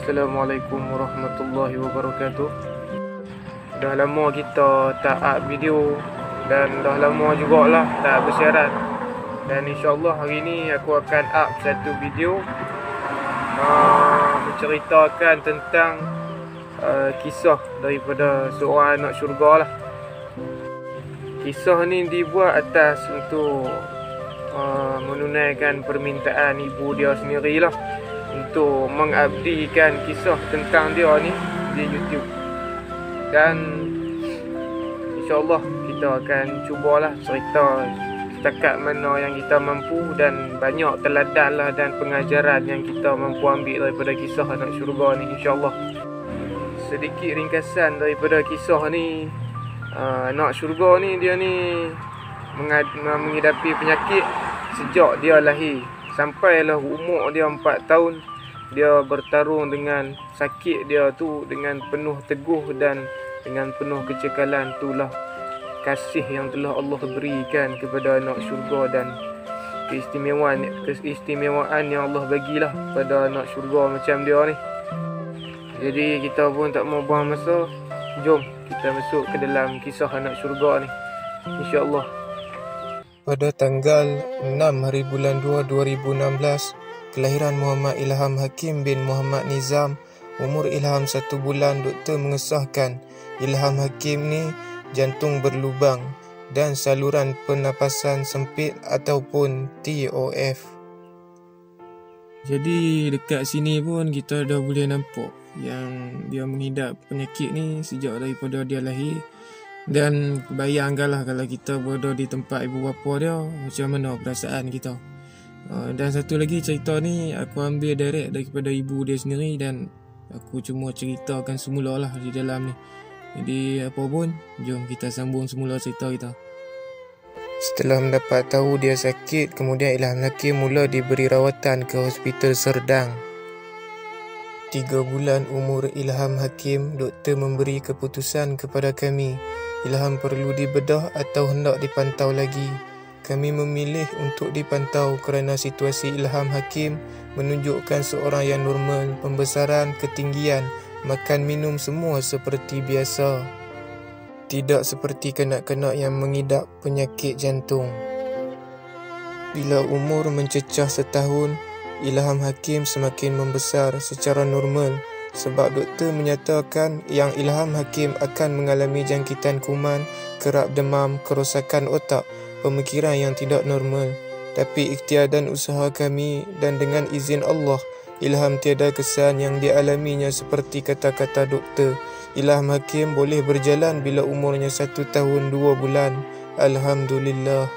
Assalamualaikum warahmatullahi wabarakatuh. Dah lama kita tak up video dan dah lama jugalah tak bersiaran. Dan insyaAllah hari ni aku akan up satu video menceritakan tentang kisah daripada seorang anak syurga lah. Kisah ni dibuat atas untuk menunaikan permintaan ibu dia sendirilah, untuk mengabdikan kisah tentang dia ni di YouTube. Dan insyaAllah kita akan cubalah cerita setakat mana yang kita mampu, dan banyak teladan lah dan pengajaran yang kita mampu ambil daripada kisah anak syurga ni insyaAllah. Sedikit ringkasan daripada kisah ni. Anak syurga ni dia ni menghadapi penyakit sejak dia lahir. Sampailah umur dia 4 tahun, dia bertarung dengan sakit dia tu dengan penuh teguh dan dengan penuh kecekalan. Itulah kasih yang telah Allah berikan kepada anak syurga dan keistimewaan yang Allah bagilah pada anak syurga macam dia ni. Jadi kita pun tak mau buang masa, jom kita masuk ke dalam kisah anak syurga ni insyaAllah. Pada tanggal 6 hari bulan 2 2016, kelahiran Muhammad Ilham Hakim bin Muhammad Nizam. Umur Ilham 1 bulan. Doktor mengesahkan Ilham Hakim ni jantung berlubang dan saluran pernafasan sempit ataupun TOF. Jadi dekat sini pun kita dah boleh nampak yang dia mengidap penyakit ni sejak daripada dia lahir. Dan bayangkanlah kalau kita berada di tempat ibu bapa dia, macam mana perasaan kita. Dan satu lagi, cerita ni aku ambil direct daripada ibu dia sendiri dan aku cuma ceritakan semula lah di dalam ni. Jadi apa pun, jom kita sambung semula cerita kita. Setelah mendapat tahu dia sakit, kemudian Ilham Hakim mula diberi rawatan ke Hospital Serdang. 3 bulan umur Ilham Hakim, doktor memberi keputusan kepada kami, Ilham perlu dibedah atau hendak dipantau lagi. Kami memilih untuk dipantau kerana situasi Ilham Hakim menunjukkan seorang yang normal, pembesaran, ketinggian, makan minum semua seperti biasa. Tidak seperti kanak-kanak yang mengidap penyakit jantung. Bila umur mencecah setahun, Ilham Hakim semakin membesar secara normal. Sebab doktor menyatakan yang Ilham Hakim akan mengalami jangkitan kuman, kerap demam, kerosakan otak, pemikiran yang tidak normal. Tapi ikhtiar dan usaha kami dan dengan izin Allah, Ilham tiada kesan yang dialaminya seperti kata-kata doktor. Ilham Hakim boleh berjalan bila umurnya 1 tahun 2 bulan. Alhamdulillah.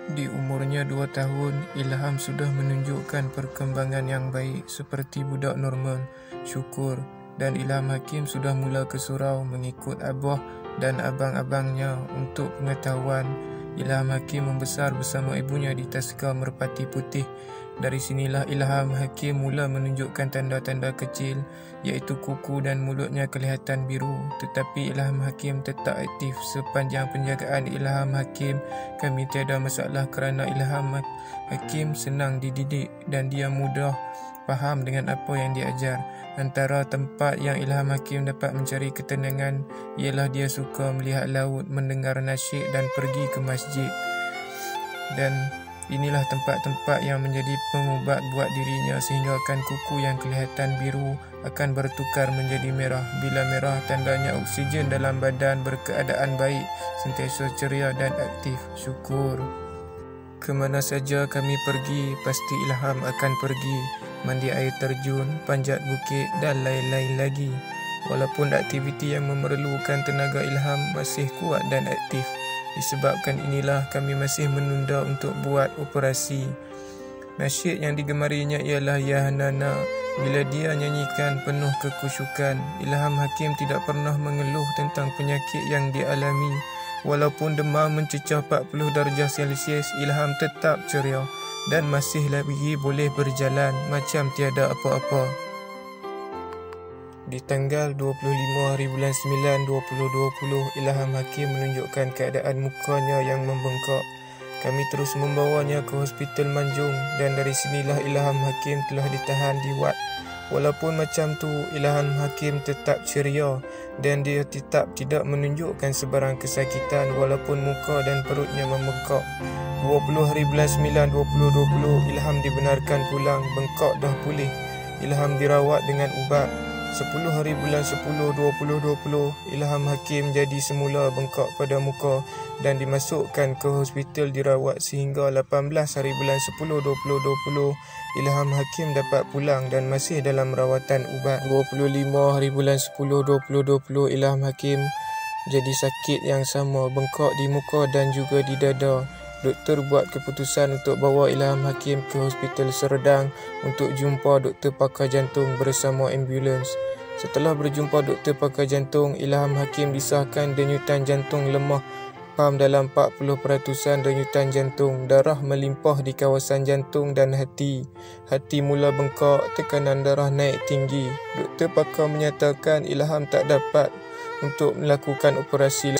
Di umurnya 2 tahun, Ilham sudah menunjukkan perkembangan yang baik seperti budak normal. Syukur. Dan Ilham Hakim sudah mula ke surau mengikut abah dan abang-abangnya. Untuk pengetahuan, Ilham Hakim membesar bersama ibunya di Taska Merpati Putih. Dari sinilah Ilham Hakim mula menunjukkan tanda-tanda kecil, iaitu kuku dan mulutnya kelihatan biru. Tetapi Ilham Hakim tetap aktif. Sepanjang penjagaan Ilham Hakim, kami tiada masalah kerana Ilham Hakim senang dididik dan dia mudah faham dengan apa yang diajar. Antara tempat yang Ilham Hakim dapat mencari ketenangan ialah dia suka melihat laut, mendengar nasyid dan pergi ke masjid. Dan inilah tempat-tempat yang menjadi pengubat buat dirinya, sehingga akan kuku yang kelihatan biru akan bertukar menjadi merah. Bila merah, tandanya oksigen dalam badan berkeadaan baik, sentiasa ceria dan aktif. Syukur. Kemana saja kami pergi, pasti Ilham akan pergi. Mandi air terjun, panjat bukit dan lain-lain lagi. Walaupun aktiviti yang memerlukan tenaga Ilham masih kuat dan aktif. Disebabkan inilah kami masih menunda untuk buat operasi. Nasyid yang digemarinya ialah Ya Hanana. Bila dia nyanyikan penuh kekusyukan, Ilham Hakim tidak pernah mengeluh tentang penyakit yang dialami. Walaupun demam mencecah 40 darjah Celsius, Ilham tetap ceria dan masih lagi boleh berjalan macam tiada apa-apa. Di tanggal 25 hari bulan 9 2020, Ilham Hakim menunjukkan keadaan mukanya yang membengkak. Kami terus membawanya ke Hospital Manjung dan dari sinilah Ilham Hakim telah ditahan di ward Walaupun macam tu, Ilham Hakim tetap ceria dan dia tetap tidak menunjukkan sebarang kesakitan walaupun muka dan perutnya membengkak. 20 hari bulan 9 2020, Ilham dibenarkan pulang, bengkak dah pulih. Ilham dirawat dengan ubat. 10 hari bulan 10 2020, Ilham Hakim jadi semula bengkak pada muka dan dimasukkan ke hospital dirawat sehingga 18 hari bulan 10 2020, Ilham Hakim dapat pulang dan masih dalam rawatan ubat. 25 hari bulan 10 2020, Ilham Hakim jadi sakit yang sama, bengkak di muka dan juga di dada. Doktor buat keputusan untuk bawa Ilham Hakim ke Hospital Serdang untuk jumpa doktor pakar jantung bersama ambulans. Setelah berjumpa doktor pakar jantung, Ilham Hakim disahkan denyutan jantung lemah, pam dalam 40% denyutan jantung, darah melimpah di kawasan jantung dan hati. Hati mula bengkak, tekanan darah naik tinggi. Doktor pakar menyatakan Ilham tak dapat untuk melakukan operasi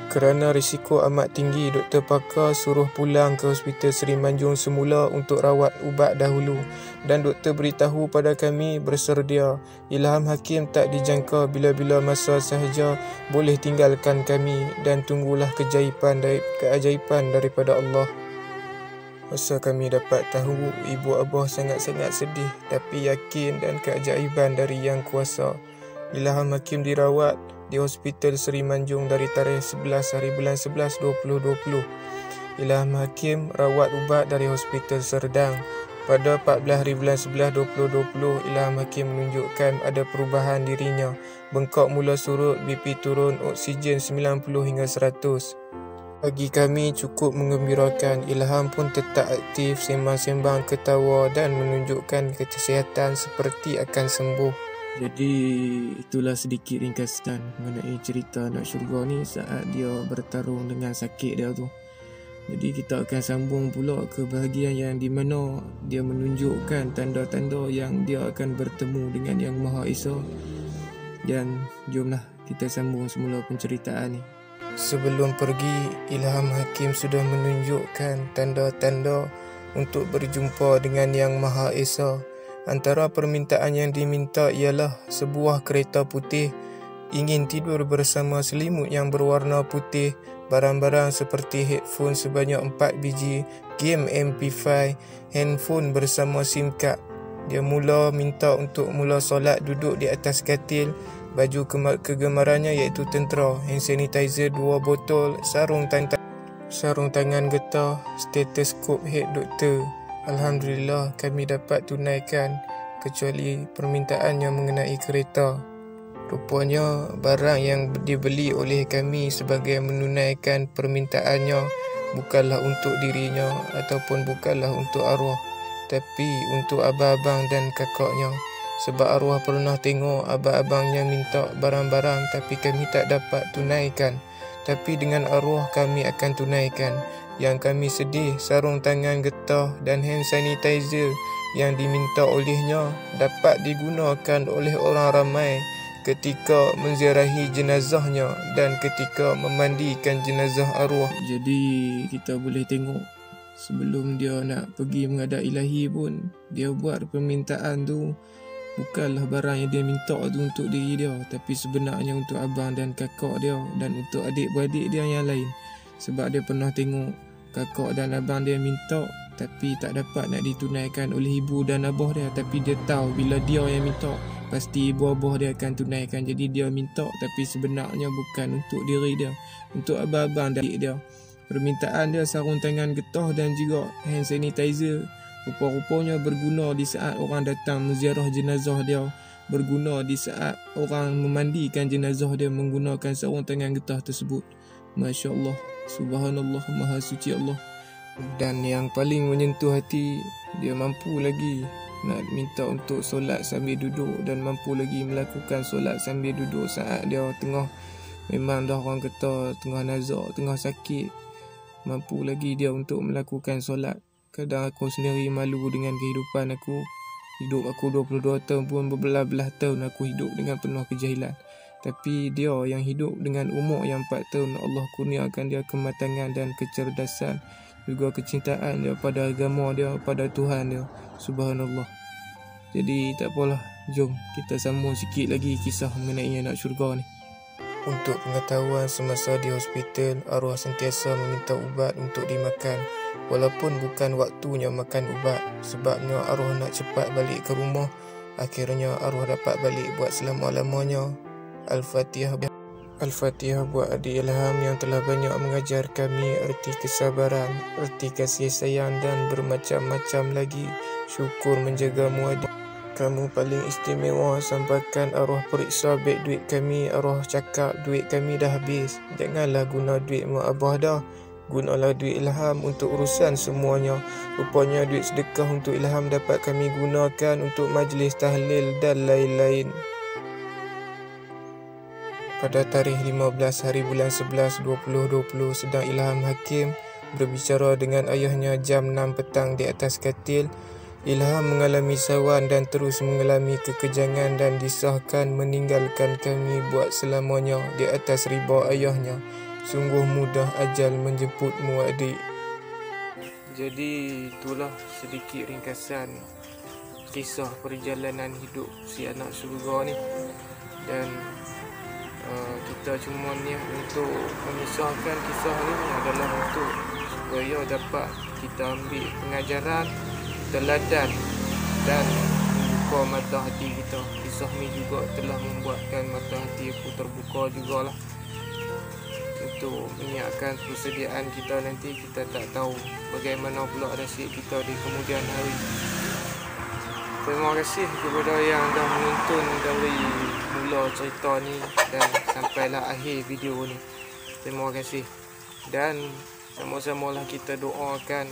kerana risiko amat tinggi. Doktor pakar suruh pulang ke Hospital Seri Manjung semula untuk rawat ubat dahulu, dan doktor beritahu pada kami bersedia Ilham Hakim tak dijangka bila-bila masa sahaja boleh tinggalkan kami dan tunggulah keajaiban daripada Allah. Masa kami dapat tahu, ibu abah sangat-sangat sedih tapi yakin dan keajaiban dari Yang Kuasa. Ilham Hakim dirawat di Hospital Seri Manjung dari tarikh 11 hari bulan 11 2020. Ilham Hakim rawat ubat dari Hospital Serdang. Pada 14 hari bulan 11 2020, Ilham Hakim menunjukkan ada perubahan dirinya. Bengkak mula surut, BP turun, oksigen 90 hingga 100. Bagi kami cukup menggembirakan. Ilham pun tetap aktif, sembang-sembang, ketawa dan menunjukkan kesihatan seperti akan sembuh. Jadi itulah sedikit ringkasan mengenai cerita anak syurga ni saat dia bertarung dengan sakit dia tu. Jadi kita akan sambung pula ke bahagian yang di mana dia menunjukkan tanda-tanda yang dia akan bertemu dengan Yang Maha Esa. Dan jomlah kita sambung semula penceritaan ni. Sebelum pergi, Ilham Hakim sudah menunjukkan tanda-tanda untuk berjumpa dengan Yang Maha Esa. Antara permintaan yang diminta ialah sebuah kereta putih, ingin tidur bersama selimut yang berwarna putih, barang-barang seperti headphone sebanyak 4 biji, game MP5, handphone bersama SIM card. Dia mula minta untuk mula solat duduk di atas katil, baju kegemarannya iaitu tentera, hand sanitizer 2 botol, sarung tangan getah, stetoskop head doktor. Alhamdulillah kami dapat tunaikan kecuali permintaannya mengenai kereta. Rupanya barang yang dibeli oleh kami sebagai menunaikan permintaannya bukanlah untuk dirinya ataupun bukanlah untuk arwah, tapi untuk abang-abang dan kakaknya. Sebab arwah pernah tengok abang-abangnya minta barang-barang tapi kami tak dapat tunaikan. Tapi dengan arwah kami akan tunaikan. Yang kami sedih, sarung tangan getah dan hand sanitizer yang diminta olehnya dapat digunakan oleh orang ramai ketika menziarahi jenazahnya dan ketika memandikan jenazah arwah. Jadi kita boleh tengok sebelum dia nak pergi menghadap ilahi pun, dia buat permintaan tu bukanlah barang yang dia minta tu untuk diri dia, tapi sebenarnya untuk abang dan kakak dia dan untuk adik-beradik dia yang lain. Sebab dia pernah tengok kakak dan abang dia minta tapi tak dapat nak ditunaikan oleh ibu dan abah dia, tapi dia tahu bila dia yang minta pasti ibu abah dia akan tunaikan. Jadi dia minta tapi sebenarnya bukan untuk diri dia, untuk abang-abang dan adik dia. Permintaan dia sarung tangan getah dan juga hand sanitizer rupa-rupanya berguna di saat orang datang menziarah jenazah dia, berguna di saat orang memandikan jenazah dia menggunakan sarung tangan getah tersebut. Masya Allah, subhanallah, maha suci Allah. Dan yang paling menyentuh hati, dia mampu lagi nak minta untuk solat sambil duduk dan mampu lagi melakukan solat sambil duduk saat dia tengah, memang dah orang kata tengah nazak, tengah sakit. Mampu lagi dia untuk melakukan solat. Kadang aku sendiri malu dengan kehidupan aku. Hidup aku 22 tahun pun berbelah-belah tahun aku hidup dengan penuh kejahilan. Tapi dia yang hidup dengan umur yang 4 tahun, Allah kurniakan dia kematangan dan kecerdasan, juga kecintaan dia pada agama dia, pada Tuhan dia. Subhanallah. Jadi tak apalah, Jom kita sambung sikit lagi kisah mengenai anak syurga ni. Untuk pengetahuan, semasa di hospital, arwah sentiasa meminta ubat untuk dimakan. Walaupun bukan waktunya makan ubat, sebabnya arwah nak cepat balik ke rumah. Akhirnya arwah dapat balik buat selama-lamanya. Al-Fatihah. Al-Fatihah buat adik Ilham yang telah banyak mengajar kami erti kesabaran, erti kasih sayang dan bermacam-macam lagi. Syukur menjagamu adik. Kamu paling istimewa. Sampaikan arwah periksa beg duit kami. Arwah cakap duit kami dah habis. Janganlah guna duit mak abah dah. Gunalah duit Ilham untuk urusan semuanya. Rupanya duit sedekah untuk Ilham dapat kami gunakan untuk majlis tahlil dan lain-lain. Pada tarikh 15 hari bulan 11 2020, sedang Ilham Hakim berbicara dengan ayahnya jam 6 petang di atas katil. Ilham mengalami sawan dan terus mengalami kekejangan dan disahkan meninggalkan kami buat selamanya di atas riba ayahnya. Sungguh mudah ajal menjemputmu adik. Jadi itulah sedikit ringkasan kisah perjalanan hidup si anak syurga ni. Dan kita cuma niat untuk memisahkan kisah ni adalah untuk supaya dapat kita ambil pengajaran, teladan dan membuka mata hati kita. Kisah ni juga telah membuatkan mata hati aku terbuka jugalah untuk menyiapkan persediaan kita nanti. Kita tak tahu bagaimana pula nasib kita di kemudian hari. Terima kasih kepada yang dah menonton dari mula cerita ni dan sampailah akhir video ni. Terima kasih. Dan sama-samalah kita doakan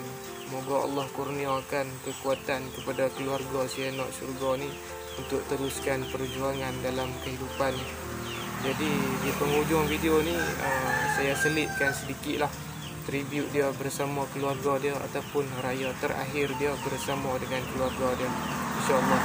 moga Allah kurniakan kekuatan kepada keluarga si anak syurga ni untuk teruskan perjuangan dalam kehidupan ni. Jadi di penghujung video ni saya selitkan sedikitlah tribute dia bersama keluarga dia ataupun raya terakhir dia bersama dengan keluarga dia, insya-Allah.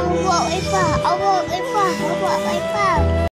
Allah Akbar, Allah Akbar, Allah Akbar.